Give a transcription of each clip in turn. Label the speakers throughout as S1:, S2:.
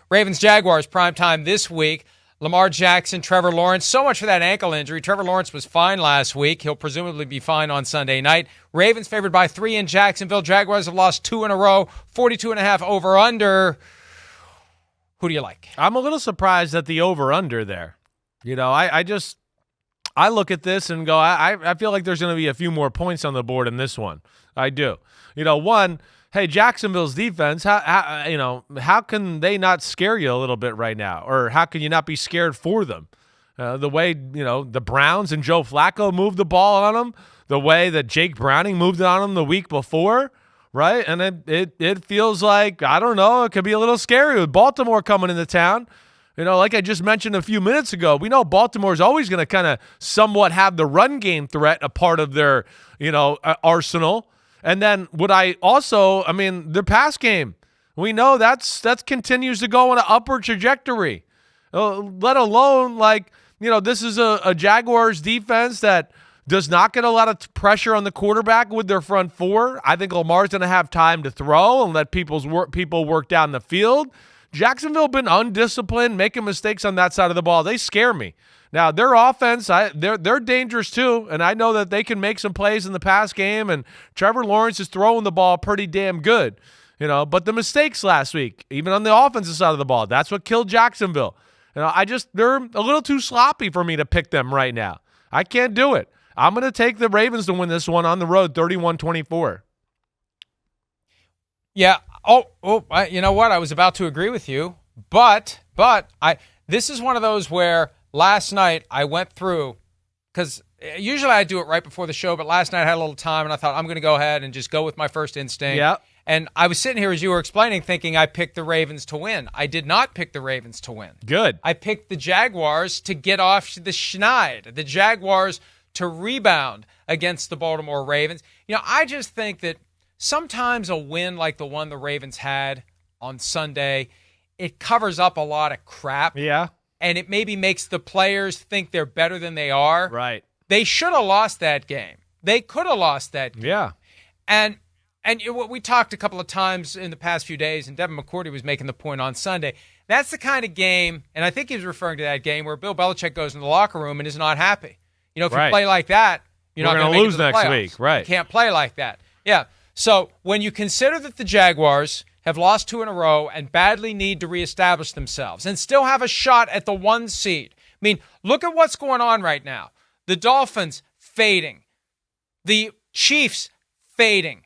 S1: Ravens Jaguars primetime this week. Lamar Jackson, Trevor Lawrence. So much for that ankle injury. Trevor Lawrence was fine last week. He'll presumably be fine on Sunday night. Ravens favored by 3 in Jacksonville. Jaguars have lost 2 in a row. 42.5 over-under. Who do you like?
S2: I'm a little surprised at the over-under there. I look at this and go, I feel like there's going to be a few more points on the board in this one. I do. One, hey, Jacksonville's defense, how can they not scare you a little bit right now? Or how can you not be scared for them? The way, the Browns and Joe Flacco moved the ball on them, the way that Jake Browning moved it on them the week before, right? And it feels like, I don't know, it could be a little scary with Baltimore coming into town. Like I just mentioned a few minutes ago, we know Baltimore's always going to kind of somewhat have the run game threat a part of their, arsenal. And then the pass game, we know that continues to go on an upward trajectory. Let alone this is a Jaguars defense that does not get a lot of pressure on the quarterback with their front four. I think Lamar's going to have time to throw and let people work down the field. Jacksonville been undisciplined, making mistakes on that side of the ball. They scare me. Now, their offense, they're dangerous too, and I know that they can make some plays in the pass game, and Trevor Lawrence is throwing the ball pretty damn good. But the mistakes last week, even on the offensive side of the ball, that's what killed Jacksonville. They're a little too sloppy for me to pick them right now. I can't do it. I'm going to take the Ravens to win this one on the road, 31-24.
S1: Yeah. You know what? I was about to agree with you, but this is one of those where last night I went through, because usually I do it right before the show, but last night I had a little time and I thought I'm going to go ahead and just go with my first instinct.
S2: Yeah.
S1: And I was sitting here as you were explaining thinking I picked the Ravens to win. I did not pick the Ravens to win.
S2: Good.
S1: I picked the Jaguars to get off the schneid, the Jaguars to rebound against the Baltimore Ravens. I just think that sometimes a win like the one the Ravens had on Sunday, it covers up a lot of crap.
S2: Yeah.
S1: And it maybe makes the players think they're better than they are.
S2: Right.
S1: They should have lost that game. They could have lost that game.
S2: Yeah.
S1: And we talked a couple of times in the past few days, and Devin McCourty was making the point on Sunday. That's the kind of game, and I think he was referring to that game, where Bill Belichick goes in the locker room and is not happy. If you play like that, you're not going to
S2: lose next week. Right.
S1: You can't play like that. Yeah. So when you consider that the Jaguars have lost 2 in a row and badly need to reestablish themselves and still have a shot at the 1 seed, I mean, look at what's going on right now. The Dolphins fading. The Chiefs fading.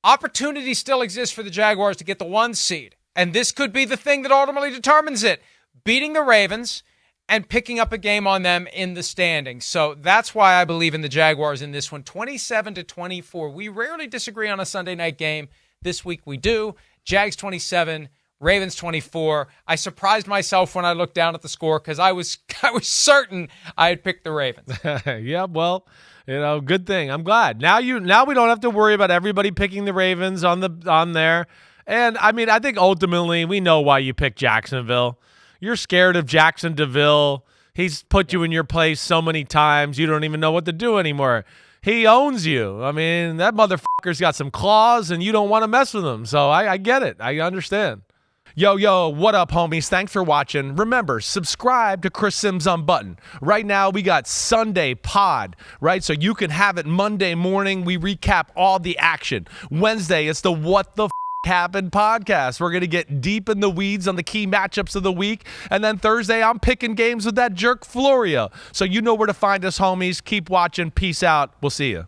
S1: Opportunity still exists for the Jaguars to get the 1 seed, and this could be the thing that ultimately determines it. Beating the Ravens and picking up a game on them in the standings. So that's why I believe in the Jaguars in this one, 27-24. We rarely disagree on a Sunday night game. This week we do. Jags 27, Ravens 24. I surprised myself when I looked down at the score because I was certain I had picked the Ravens.
S2: Yeah, well, good thing. I'm glad. Now we don't have to worry about everybody picking the Ravens on there. And I think ultimately we know why you picked Jacksonville. You're scared of Jackson DeVille. He's put you in your place so many times you don't even know what to do anymore. He owns you. That motherfucker's got some claws, and you don't want to mess with him. So I get it. I understand. Yo, what up, homies? Thanks for watching. Remember, subscribe to Chris Simms Unbuttoned. Right now, we got Sunday Pod, right? So you can have it Monday morning. We recap all the action. Wednesday, it's the What the Happened podcast. We're going to get deep in the weeds on the key matchups of the week. And then Thursday, I'm picking games with that jerk Florio. So you know where to find us, homies. Keep watching. Peace out. We'll see you.